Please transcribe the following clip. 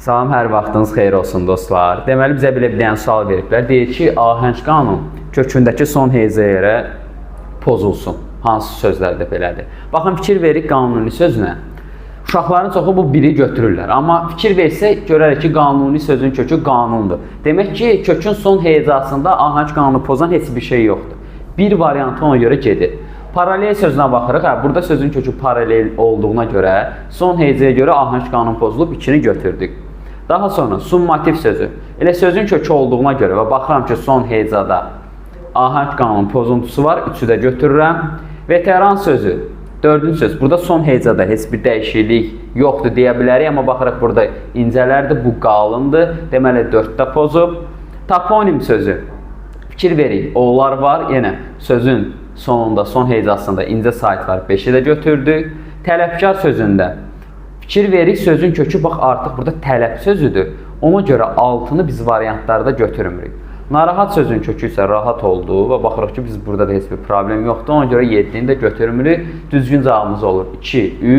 Salam, hər vaxtınız xeyir olsun dostlar. Deməli bizə belə bir dənə sual veriblər. Deyir ki, ahəng qanun kökündəki son heyzəyə pozulsun. Hansı sözlərdə belədir? Baxın, fikir veririk qanuni sözünə. Uşaqların çoxu bu biri götürürlər. Amma fikir versək, görərik ki, qanuni sözün kökü qanundur. Demək ki, kökün son heyzasında ahəng qanunu pozan heç bir şey yoxdur. Bir variantı ona görə gedir. Paralel sözünə baxırıq. Burada sözün kökü paralel olduğuna görə son heyzəyə görə ahəng qanunu pozulub 2-ni götürdük. Daha sonra summativ sözü. Elə sözün kökü olduğuna görə və baxıram ki, son heyzada ahəng qanunu pozuntusu var, 3-ü də götürürəm. Veteran sözü, 4-cü söz. Burada son heyzada heç bir dəyişiklik yoxdur deyə bilərik, amma baxırıq burada incələrdir, bu qalındır. Deməli 4-də pozub. Toponim sözü. Fikir verik, onlar var, yenə sözün sonunda, son heyzasında incə sait var, 5-i də götürdük. Tələbkar sözündə fikir veririk, sözün kökü bax artıq burada tələb sözüdür. Ona görə 6-nı biz variantlarda götürmürük. Narahat sözün kökü isə rahat oldu və baxırıq ki, biz burada da heç bir problem yoxdur. Ona görə 7-ni də götürmürük. Düzgün cavabımız olur 2, 3.